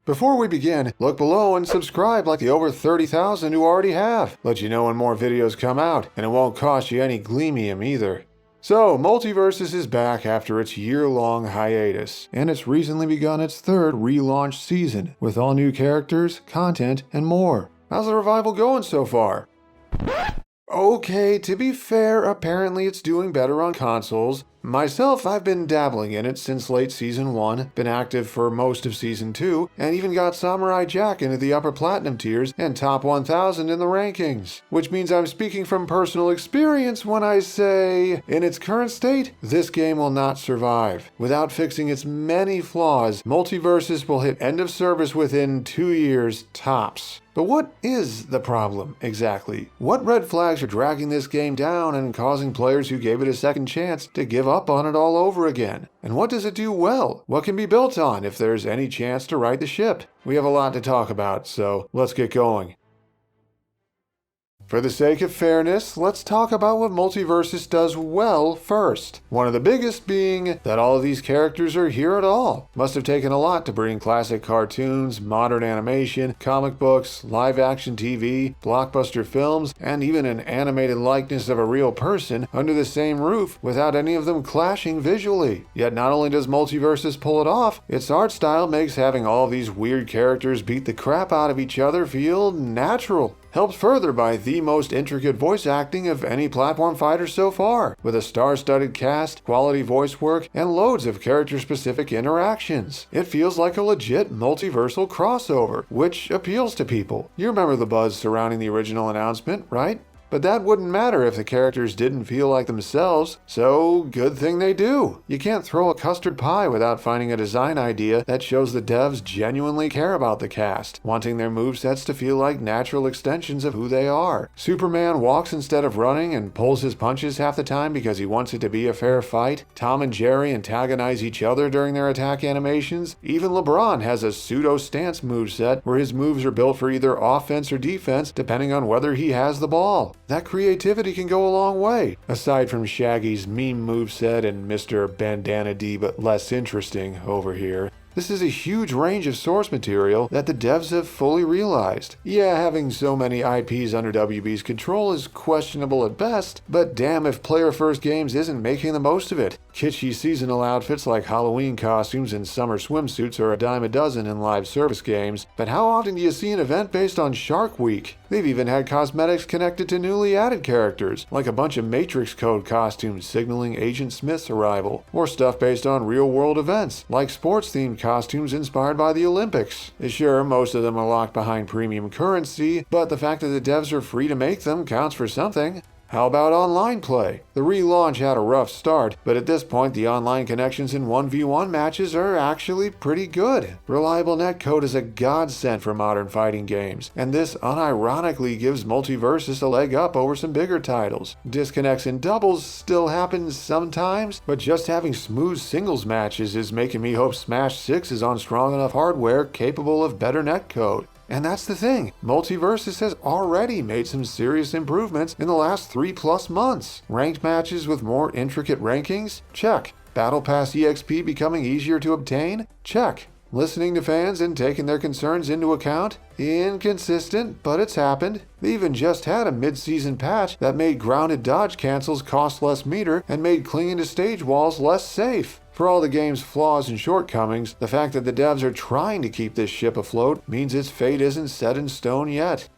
Before we begin, look below and subscribe like the over 30,000 who already have. Let you know when more videos come out, and it won't cost you any gleamium either. So, Multiversus is back after its year-long hiatus, and it's recently begun its third relaunch season, with all new characters, content, and more. How's the revival going so far? Okay, to be fair, apparently it's doing better on consoles. Myself, I've been dabbling in it since late Season 1, been active for most of Season 2, and even got Samurai Jack into the upper Platinum tiers and top 1000 in the rankings. Which means I'm speaking from personal experience when I say, in its current state, this game will not survive. Without fixing its many flaws, Multiversus will hit end of service within 2 years tops. But what is the problem, exactly? What red flags are dragging this game down and causing players who gave it a second chance to give up on it all over again? And what does it do well? What can be built on if there's any chance to right the ship? We have a lot to talk about, so let's get going. For the sake of fairness, let's talk about what Multiversus does well first. One of the biggest being that all of these characters are here at all. Must have taken a lot to bring classic cartoons, modern animation, comic books, live-action TV, blockbuster films, and even an animated likeness of a real person under the same roof without any of them clashing visually. Yet not only does Multiversus pull it off, its art style makes having all these weird characters beat the crap out of each other feel natural. Helped further by the most intricate voice acting of any platform fighter so far, with a star-studded cast, quality voice work, and loads of character-specific interactions. It feels like a legit multiversal crossover, which appeals to people. You remember the buzz surrounding the original announcement, right? But that wouldn't matter if the characters didn't feel like themselves, so good thing they do. You can't throw a custard pie without finding a design idea that shows the devs genuinely care about the cast, wanting their movesets to feel like natural extensions of who they are. Superman walks instead of running and pulls his punches half the time because he wants it to be a fair fight. Tom and Jerry antagonize each other during their attack animations. Even LeBron has a pseudo-stance moveset where his moves are built for either offense or defense depending on whether he has the ball. That creativity can go a long way, aside from Shaggy's meme moveset and Mr. Bandana D but less interesting over here. This is a huge range of source material that the devs have fully realized. Yeah, having so many IPs under WB's control is questionable at best, but damn if Player First Games isn't making the most of it. Kitschy seasonal outfits like Halloween costumes and summer swimsuits are a dime a dozen in live service games, but how often do you see an event based on Shark Week? They've even had cosmetics connected to newly added characters, like a bunch of Matrix Code costumes signaling Agent Smith's arrival, or stuff based on real-world events, like sports-themed costumes inspired by the Olympics. Sure, most of them are locked behind premium currency, but the fact that the devs are free to make them counts for something. How about online play? The relaunch had a rough start, but at this point the online connections in 1v1 matches are actually pretty good. Reliable netcode is a godsend for modern fighting games, and this unironically gives Multiversus a leg up over some bigger titles. Disconnects in doubles still happens sometimes, but just having smooth singles matches is making me hope Smash 6 is on strong enough hardware capable of better netcode. And that's the thing, Multiversus has already made some serious improvements in the last 3+ months. Ranked matches with more intricate rankings? Check. Battle Pass EXP becoming easier to obtain? Check. Listening to fans and taking their concerns into account? Inconsistent, but it's happened. They even just had a mid-season patch that made grounded dodge cancels cost less meter and made clinging to stage walls less safe. For all the game's flaws and shortcomings, the fact that the devs are trying to keep this ship afloat means its fate isn't set in stone yet.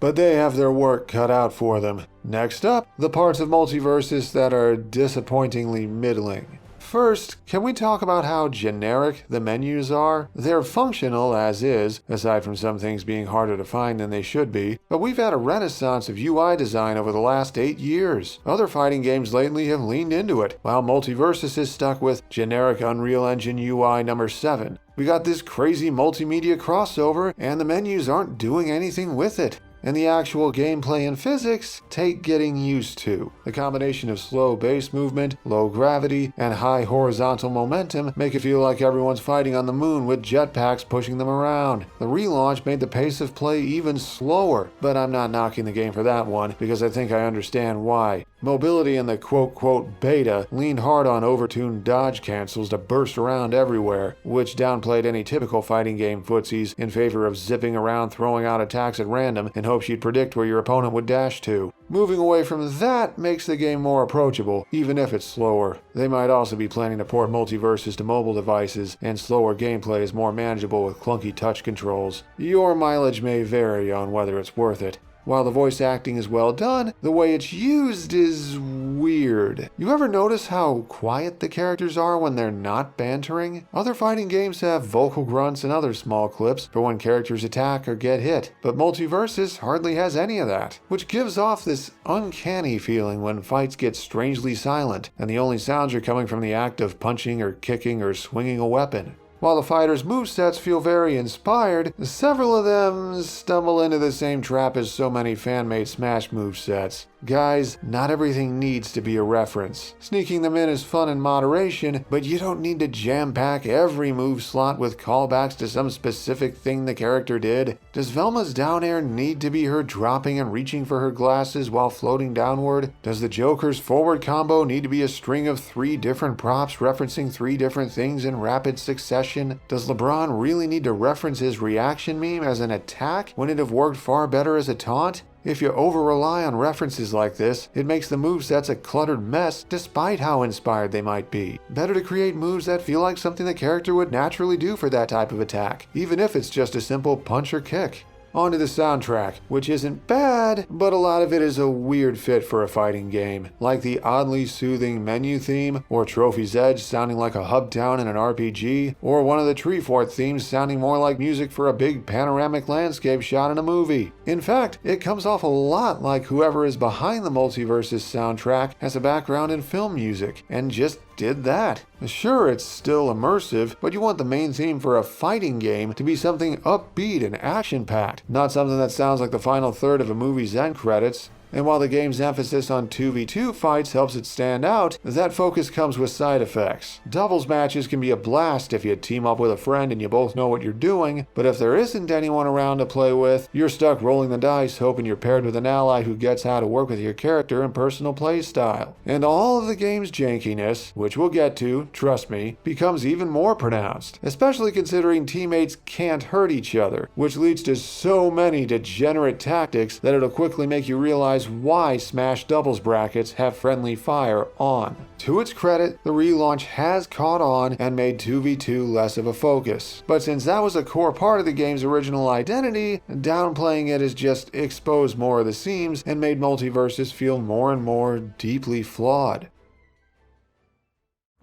But they have their work cut out for them. Next up, the parts of Multiversus that are disappointingly middling. First, can we talk about how generic the menus are? They're functional as is, aside from some things being harder to find than they should be, but we've had a renaissance of UI design over the last 8 years. Other fighting games lately have leaned into it, while Multiversus is stuck with generic Unreal Engine UI number 7. We got this crazy multimedia crossover, and the menus aren't doing anything with it. And the actual gameplay and physics take getting used to. The combination of slow base movement, low gravity, and high horizontal momentum make it feel like everyone's fighting on the moon with jetpacks pushing them around. The relaunch made the pace of play even slower, but I'm not knocking the game for that one because I think I understand why. Mobility in the quote-quote beta leaned hard on overtuned dodge cancels to burst around everywhere, which downplayed any typical fighting game footsies in favor of zipping around throwing out attacks at random in hopes you'd predict where your opponent would dash to. Moving away from that makes the game more approachable, even if it's slower. They might also be planning to port Multiversus to mobile devices, and slower gameplay is more manageable with clunky touch controls. Your mileage may vary on whether it's worth it. While the voice acting is well done, the way it's used is weird. You ever notice how quiet the characters are when they're not bantering? Other fighting games have vocal grunts and other small clips for when characters attack or get hit, but Multiversus hardly has any of that, which gives off this uncanny feeling when fights get strangely silent and the only sounds are coming from the act of punching or kicking or swinging a weapon. While the fighters' movesets feel very inspired, several of them stumble into the same trap as so many fan-made Smash movesets. Guys, not everything needs to be a reference. Sneaking them in is fun in moderation, but you don't need to jam-pack every move slot with callbacks to some specific thing the character did. Does Velma's down air need to be her dropping and reaching for her glasses while floating downward? Does the Joker's forward combo need to be a string of 3 different props referencing 3 different things in rapid succession? Does LeBron really need to reference his reaction meme as an attack when it'd have worked far better as a taunt? If you over-rely on references like this, it makes the movesets a cluttered mess despite how inspired they might be. Better to create moves that feel like something the character would naturally do for that type of attack, even if it's just a simple punch or kick. On to the soundtrack, which isn't bad, but a lot of it is a weird fit for a fighting game, like the oddly soothing menu theme, or Trophy's Edge sounding like a hub town in an RPG, or one of the Tree Fort themes sounding more like music for a big panoramic landscape shot in a movie. In fact, it comes off a lot like whoever is behind the Multiversus soundtrack has a background in film music, and just did that. Sure, it's still immersive, but you want the main theme for a fighting game to be something upbeat and action-packed, not something that sounds like the final third of a movie's end credits. And while the game's emphasis on 2v2 fights helps it stand out, that focus comes with side effects. Doubles matches can be a blast if you team up with a friend and you both know what you're doing, but if there isn't anyone around to play with, you're stuck rolling the dice hoping you're paired with an ally who gets how to work with your character and personal play style. And all of the game's jankiness, which we'll get to, trust me, becomes even more pronounced, especially considering teammates can't hurt each other, which leads to so many degenerate tactics that it'll quickly make you realize why Smash doubles brackets have friendly fire on. To its credit, the relaunch has caught on and made 2v2 less of a focus. But since that was a core part of the game's original identity, downplaying it has just exposed more of the seams and made Multiversus feel more and more deeply flawed.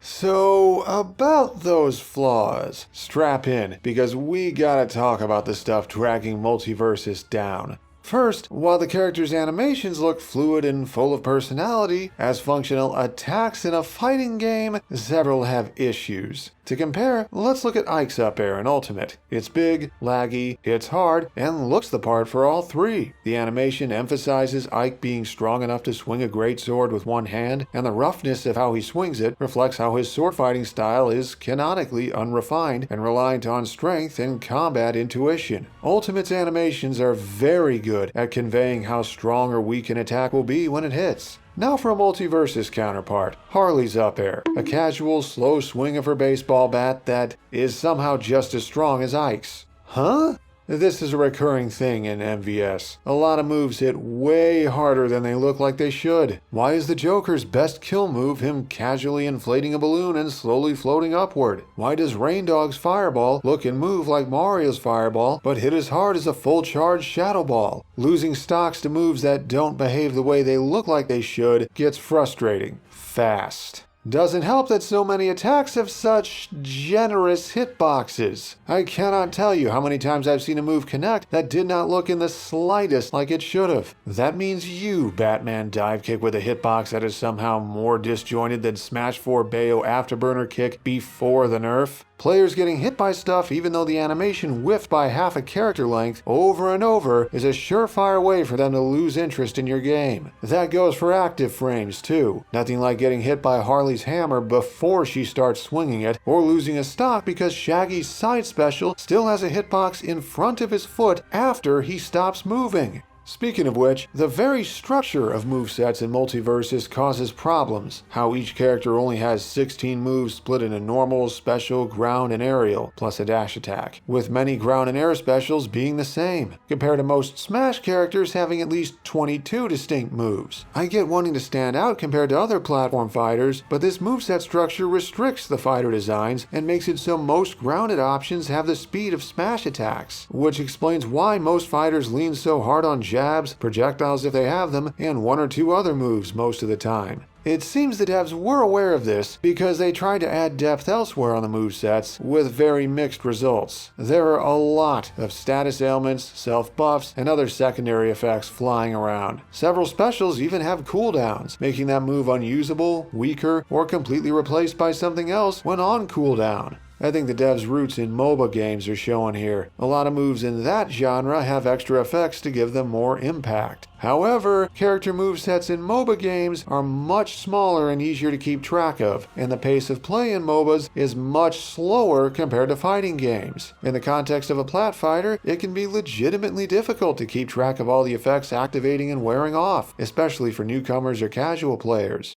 So, about those flaws, strap in, because we gotta talk about the stuff dragging Multiversus down. First, while the characters' animations look fluid and full of personality, as functional attacks in a fighting game, several have issues. To compare, let's look at Ike's up air in Ultimate. It's big, laggy, hits hard, and looks the part for all 3. The animation emphasizes Ike being strong enough to swing a greatsword with one hand, and the roughness of how he swings it reflects how his sword fighting style is canonically unrefined and reliant on strength and combat intuition. Ultimate's animations are very good at conveying how strong or weak an attack will be when it hits. Now for a Multiversus counterpart, Harley's up air, a casual, slow swing of her baseball bat that is somehow just as strong as Ike's. Huh? This is a recurring thing in MVS. A lot of moves hit way harder than they look like they should. Why is the Joker's best kill move him casually inflating a balloon and slowly floating upward? Why does Rain Dog's fireball look and move like Mario's fireball, but hit as hard as a full charge Shadow Ball? Losing stocks to moves that don't behave the way they look like they should gets frustrating fast. Doesn't help that so many attacks have such generous hitboxes. I cannot tell you how many times I've seen a move connect that did not look in the slightest like it should have. That means you, Batman dive kick with a hitbox that is somehow more disjointed than Smash 4 Bayo afterburner kick before the nerf. Players getting hit by stuff even though the animation whiffed by half a character length over and over is a surefire way for them to lose interest in your game. That goes for active frames too. Nothing like getting hit by Harley's hammer before she starts swinging it, or losing a stock because Shaggy's side special still has a hitbox in front of his foot after he stops moving. Speaking of which, the very structure of movesets in Multiversus causes problems. How each character only has 16 moves split into normal, special, ground, and aerial, plus a dash attack, with many ground and air specials being the same, compared to most Smash characters having at least 22 distinct moves. I get wanting to stand out compared to other platform fighters, but this moveset structure restricts the fighter designs and makes it so most grounded options have the speed of Smash attacks, which explains why most fighters lean so hard on jabs, projectiles if they have them, and one or two other moves most of the time. It seems the devs were aware of this because they tried to add depth elsewhere on the movesets with very mixed results. There are a lot of status ailments, self-buffs, and other secondary effects flying around. Several specials even have cooldowns, making that move unusable, weaker, or completely replaced by something else when on cooldown. I think the devs' roots in MOBA games are shown here. A lot of moves in that genre have extra effects to give them more impact. However, character movesets in MOBA games are much smaller and easier to keep track of, and the pace of play in MOBAs is much slower compared to fighting games. In the context of a plat fighter, it can be legitimately difficult to keep track of all the effects activating and wearing off, especially for newcomers or casual players.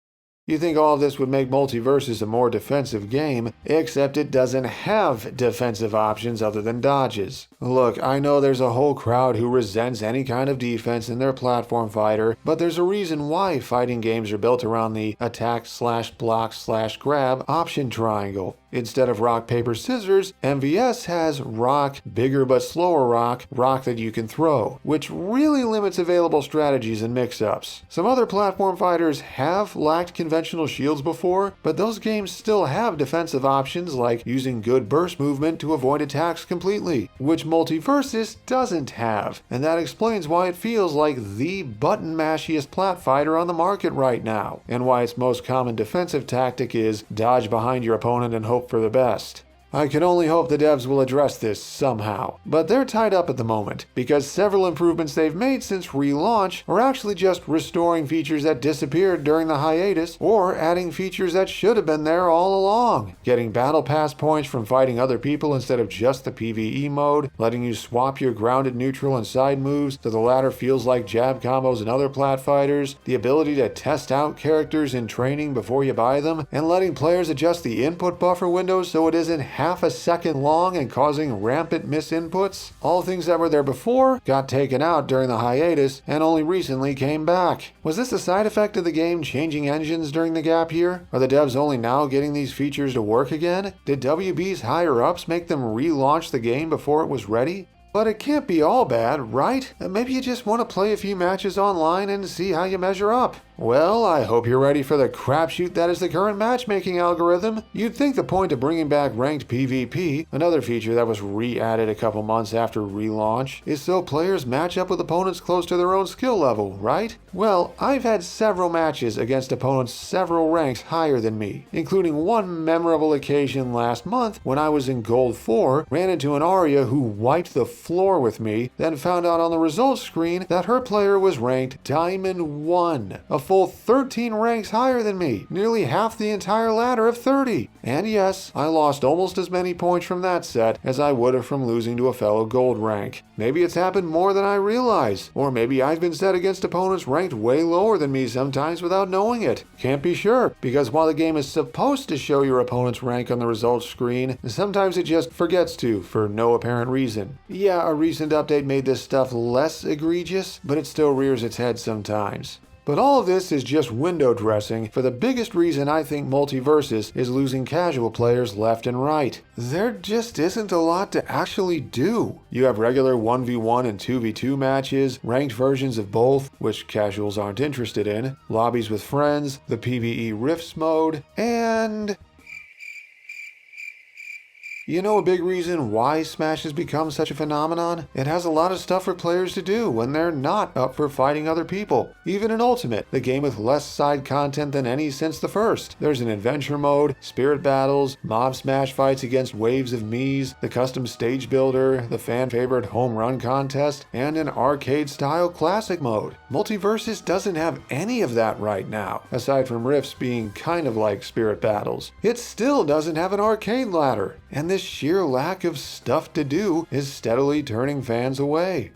You think all of this would make Multiversus a more defensive game, except it doesn't have defensive options other than dodges. Look, I know there's a whole crowd who resents any kind of defense in their platform fighter, but there's a reason why fighting games are built around the attack/block/grab option triangle. Instead of rock, paper, scissors, MVS has rock, bigger but slower rock, rock that you can throw, which really limits available strategies and mix-ups. Some other platform fighters have lacked conventional shields before, but those games still have defensive options like using good burst movement to avoid attacks completely, which Multiversus doesn't have, and that explains why it feels like the button-mashiest plat fighter on the market right now, and why its most common defensive tactic is dodge behind your opponent and hope for the best. I can only hope the devs will address this somehow, but they're tied up at the moment because several improvements they've made since relaunch are actually just restoring features that disappeared during the hiatus or adding features that should have been there all along. Getting battle pass points from fighting other people instead of just the PvE mode, letting you swap your grounded, neutral, and side moves so the latter feels like jab combos in other plat fighters, the ability to test out characters in training before you buy them, and letting players adjust the input buffer windows so it isn't half a second long and causing rampant misinputs. All things that were there before got taken out during the hiatus and only recently came back. Was this a side effect of the game changing engines during the gap here? Are the devs only now getting these features to work again? Did WB's higher-ups make them relaunch the game before it was ready? But it can't be all bad, right? Maybe you just want to play a few matches online and see how you measure up. Well, I hope you're ready for the crapshoot that is the current matchmaking algorithm. You'd think the point of bringing back ranked PvP, another feature that was re-added a couple months after relaunch, is so players match up with opponents close to their own skill level, right? Well, I've had several matches against opponents several ranks higher than me, including one memorable occasion last month when I was in Gold 4, ran into an Arya who wiped the floor with me, then found out on the results screen that her player was ranked Diamond 1, a full 13 ranks higher than me, nearly half the entire ladder of 30. And yes, I lost almost as many points from that set as I would have from losing to a fellow gold rank. Maybe it's happened more than I realize, or maybe I've been set against opponents ranked way lower than me sometimes without knowing it. Can't be sure, because while the game is supposed to show your opponent's rank on the results screen, sometimes it just forgets to for no apparent reason. Yeah, a recent update made this stuff less egregious, but it still rears its head sometimes. But all of this is just window dressing for the biggest reason I think Multiversus is losing casual players left and right. There just isn't a lot to actually do. You have regular 1v1 and 2v2 matches, ranked versions of both, which casuals aren't interested in, lobbies with friends, the PvE Rifts mode, and... You know a big reason why Smash has become such a phenomenon? It has a lot of stuff for players to do when they're not up for fighting other people. Even in Ultimate, the game with less side content than any since the first. There's an adventure mode, spirit battles, mob smash fights against waves of Miis, the custom stage builder, the fan favorite home run contest, and an arcade style classic mode. Multiversus doesn't have any of that right now, aside from Rifts being kind of like spirit battles. It still doesn't have an arcade ladder, and this sheer lack of stuff to do is steadily turning fans away.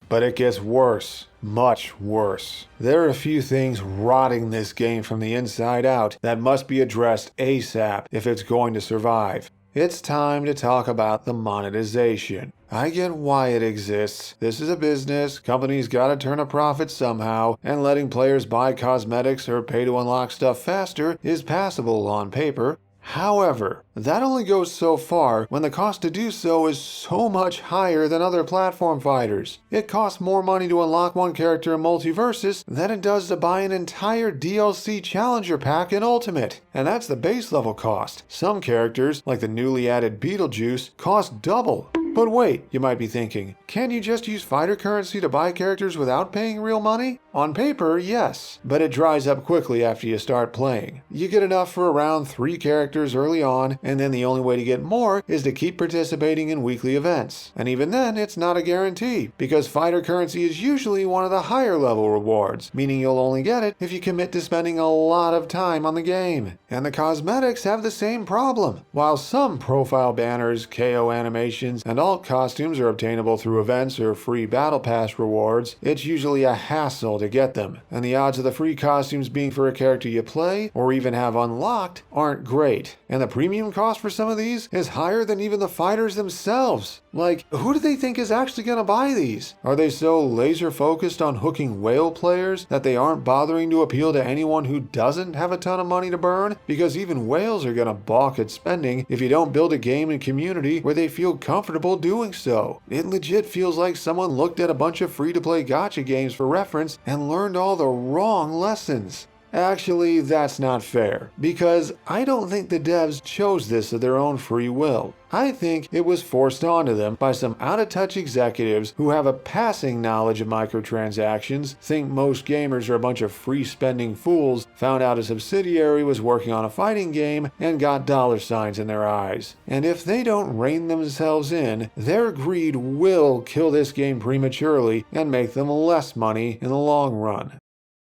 But it gets worse. Much worse. There are a few things rotting this game from the inside out that must be addressed ASAP if it's going to survive. It's time to talk about the monetization. I get why it exists. This is a business, companies gotta turn a profit somehow, and letting players buy cosmetics or pay to unlock stuff faster is passable on paper. However, that only goes so far when the cost to do so is so much higher than other platform fighters. It costs more money to unlock one character in Multiversus than it does to buy an entire DLC Challenger pack in Ultimate, and that's the base level cost. Some characters, like the newly added Beetlejuice, cost double. But wait, you might be thinking, can you just use fighter currency to buy characters without paying real money? On paper, yes, but it dries up quickly after you start playing. You get enough for around 3 characters early on, and then the only way to get more is to keep participating in weekly events. And even then, it's not a guarantee, because fighter currency is usually one of the higher level rewards, meaning you'll only get it if you commit to spending a lot of time on the game. And the cosmetics have the same problem. While some profile banners, KO animations, and alt costumes are obtainable through events or free battle pass rewards, it's usually a hassle to get them, and the odds of the free costumes being for a character you play or even have unlocked aren't great. And the premium cost for some of these is higher than even the fighters themselves. Like, who do they think is actually gonna buy these? Are they so laser focused on hooking whale players that they aren't bothering to appeal to anyone who doesn't have a ton of money to burn? Because even whales are gonna balk at spending if you don't build a game and community where they feel comfortable doing so. It legit feels like someone looked at a bunch of free-to-play gacha games for reference and learned all the wrong lessons. Actually, that's not fair, because I don't think the devs chose this of their own free will. I think it was forced onto them by some out-of-touch executives who have a passing knowledge of microtransactions, think most gamers are a bunch of free-spending fools, found out a subsidiary was working on a fighting game, and got dollar signs in their eyes. And if they don't rein themselves in, their greed will kill this game prematurely and make them less money in the long run.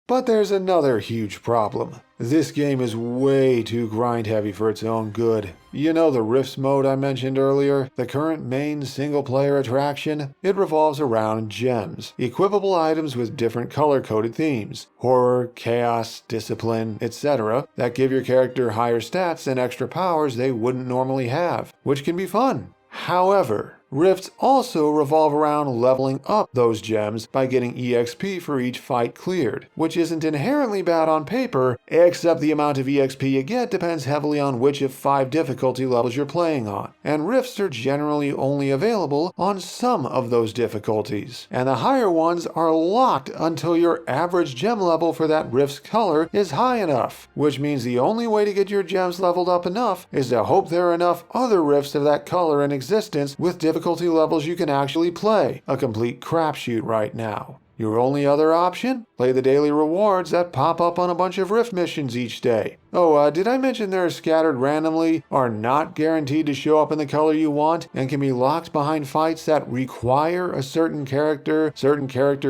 But there's another huge problem. This game is way too grind-heavy for its own good. You know the Rifts mode I mentioned earlier? The current main single-player attraction? It revolves around gems, equipable items with different color-coded themes. Horror, chaos, discipline, etc. that give your character higher stats and extra powers they wouldn't normally have, which can be fun. However, Rifts also revolve around leveling up those gems by getting EXP for each fight cleared, which isn't inherently bad on paper, except the amount of EXP you get depends heavily on which of 5 difficulty levels you're playing on, and Rifts are generally only available on some of those difficulties, and the higher ones are locked until your average gem level for that Rift's color is high enough, which means the only way to get your gems leveled up enough is to hope there are enough other Rifts of that color in existence with difficulty levels you can actually play. A complete crapshoot right now. Your only other option? Play the daily rewards that pop up on a bunch of Rift missions each day. Oh, did I mention they're scattered randomly, are not guaranteed to show up in the color you want, and can be locked behind fights that require a certain character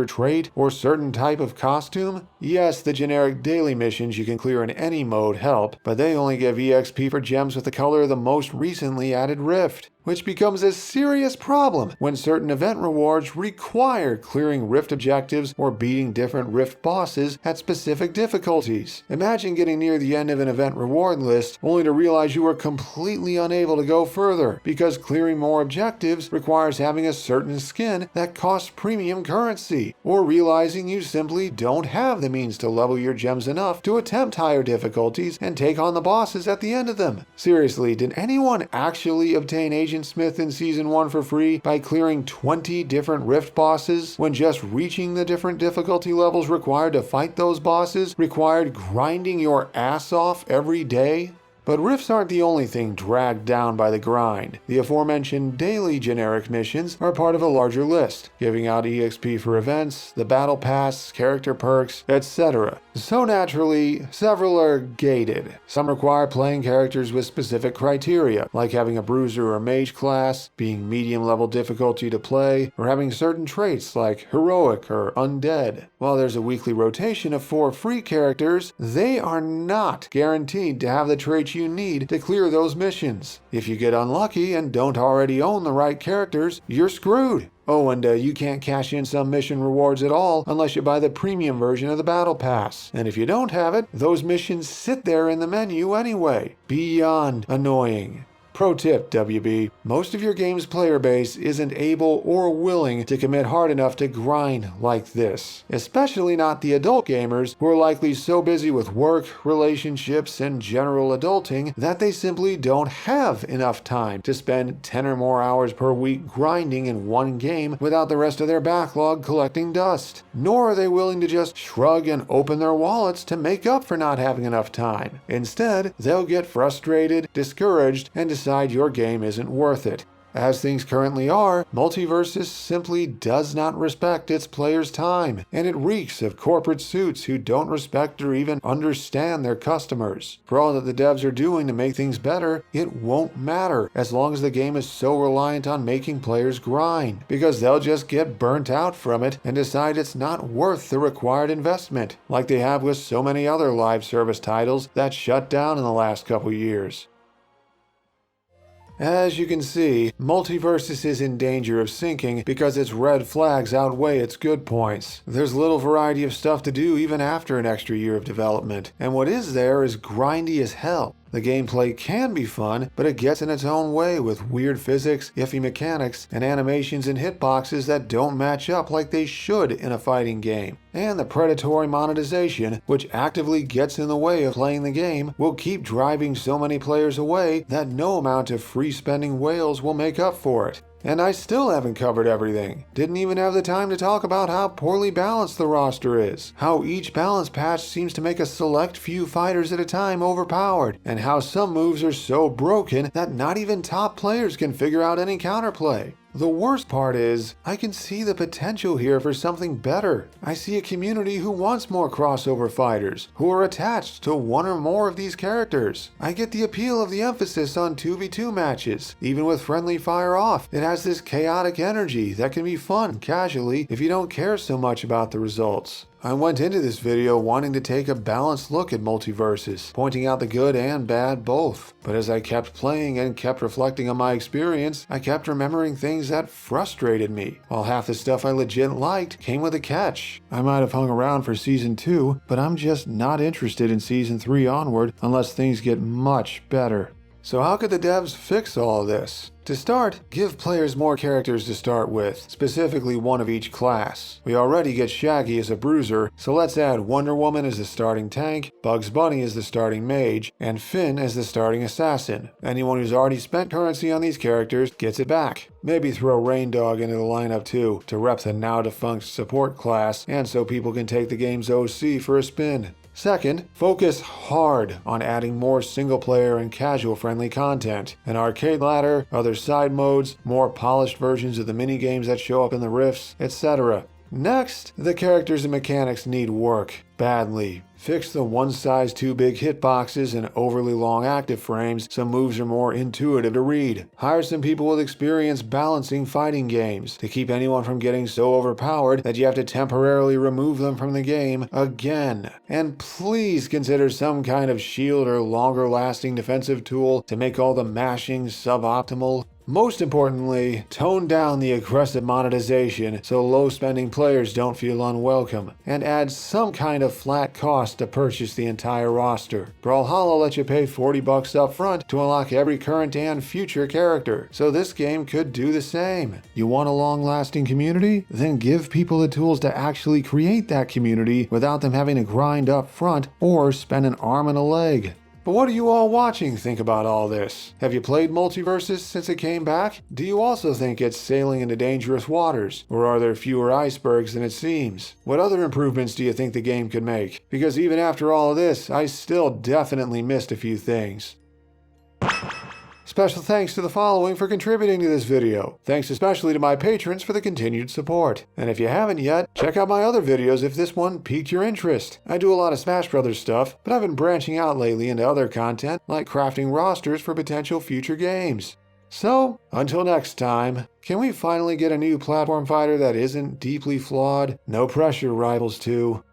trait, or certain type of costume? Yes, the generic daily missions you can clear in any mode help, but they only give EXP for gems with the color of the most recently added Rift, which becomes a serious problem when certain event rewards require clearing Rift objectives or beating different Rift bosses at specific difficulties. Imagine getting near the end of an event reward list only to realize you were completely unable to go further because clearing more objectives requires having a certain skin that costs premium currency, or realizing you simply don't have the means to level your gems enough to attempt higher difficulties and take on the bosses at the end of them. Seriously, did anyone actually obtain Agent Smith in Season 1 for free by clearing 20 different Rift bosses when just reaching the different difficulty levels required to fight those bosses required grinding your ass off every day? But Rifts aren't the only thing dragged down by the grind. The aforementioned daily generic missions are part of a larger list, giving out EXP for events, the battle pass, character perks, etc. So naturally, several are gated. Some require playing characters with specific criteria, like having a bruiser or mage class, being medium level difficulty to play, or having certain traits like heroic or undead. While there's a weekly rotation of 4 free characters, they are not guaranteed to have the traits you need to clear those missions. If you get unlucky and don't already own the right characters, you're screwed. Oh, and you can't cash in some mission rewards at all unless you buy the premium version of the Battle Pass. And if you don't have it, those missions sit there in the menu anyway. Beyond annoying. Pro tip, WB, most of your game's player base isn't able or willing to commit hard enough to grind like this. Especially not the adult gamers who are likely so busy with work, relationships, and general adulting that they simply don't have enough time to spend 10 or more hours per week grinding in one game without the rest of their backlog collecting dust. Nor are they willing to just shrug and open their wallets to make up for not having enough time. Instead, they'll get frustrated, discouraged, and decide your game isn't worth it. As things currently are, Multiversus simply does not respect its players' time, and it reeks of corporate suits who don't respect or even understand their customers. For all that the devs are doing to make things better, it won't matter as long as the game is so reliant on making players grind, because they'll just get burnt out from it and decide it's not worth the required investment, like they have with so many other live service titles that shut down in the last couple years. As you can see, Multiversus is in danger of sinking because its red flags outweigh its good points. There's little variety of stuff to do even after an extra year of development, and what is there is grindy as hell. The gameplay can be fun, but it gets in its own way with weird physics, iffy mechanics, and animations and hitboxes that don't match up like they should in a fighting game. And the predatory monetization, which actively gets in the way of playing the game, will keep driving so many players away that no amount of free spending whales will make up for it. And I still haven't covered everything. Didn't even have the time to talk about how poorly balanced the roster is, how each balance patch seems to make a select few fighters at a time overpowered, and how some moves are so broken that not even top players can figure out any counterplay. The worst part is, I can see the potential here for something better. I see a community who wants more crossover fighters, who are attached to one or more of these characters. I get the appeal of the emphasis on 2v2 matches. Even with friendly fire off, it has this chaotic energy that can be fun casually if you don't care so much about the results. I went into this video wanting to take a balanced look at Multiversus, pointing out the good and bad both. But as I kept playing and kept reflecting on my experience, I kept remembering things that frustrated me, while half the stuff I legit liked came with a catch. I might have hung around for Season 2, but I'm just not interested in Season 3 onward unless things get much better. So how could the devs fix all of this? To start, give players more characters to start with, specifically one of each class. We already get Shaggy as a bruiser, so let's add Wonder Woman as the starting tank, Bugs Bunny as the starting mage, and Finn as the starting assassin. Anyone who's already spent currency on these characters gets it back. Maybe throw Rain Dog into the lineup too, to rep the now defunct support class, and so people can take the game's OC for a spin. Second, focus hard on adding more single-player and casual-friendly content, an arcade ladder, other side modes, more polished versions of the minigames that show up in the rifts, etc. Next, the characters and mechanics need work, badly. Fix the one-size-too-big hitboxes and overly long active frames so moves are more intuitive to read. Hire some people with experience balancing fighting games to keep anyone from getting so overpowered that you have to temporarily remove them from the game again. And please consider some kind of shield or longer-lasting defensive tool to make all the mashing suboptimal. Most importantly, tone down the aggressive monetization so low-spending players don't feel unwelcome, and add some kind of flat cost to purchase the entire roster. Brawlhalla lets you pay $40 up front to unlock every current and future character, so this game could do the same. You want a long-lasting community? Then give people the tools to actually create that community without them having to grind up front or spend an arm and a leg. But what do you all watching think about all this? Have you played Multiversus since it came back? Do you also think it's sailing into dangerous waters? Or are there fewer icebergs than it seems? What other improvements do you think the game could make? Because even after all of this, I still definitely missed a few things. Special thanks to the following for contributing to this video. Thanks especially to my patrons for the continued support. And if you haven't yet, check out my other videos if this one piqued your interest. I do a lot of Smash Brothers stuff, but I've been branching out lately into other content like crafting rosters for potential future games. So, until next time, can we finally get a new platform fighter that isn't deeply flawed? No pressure, Rivals 2.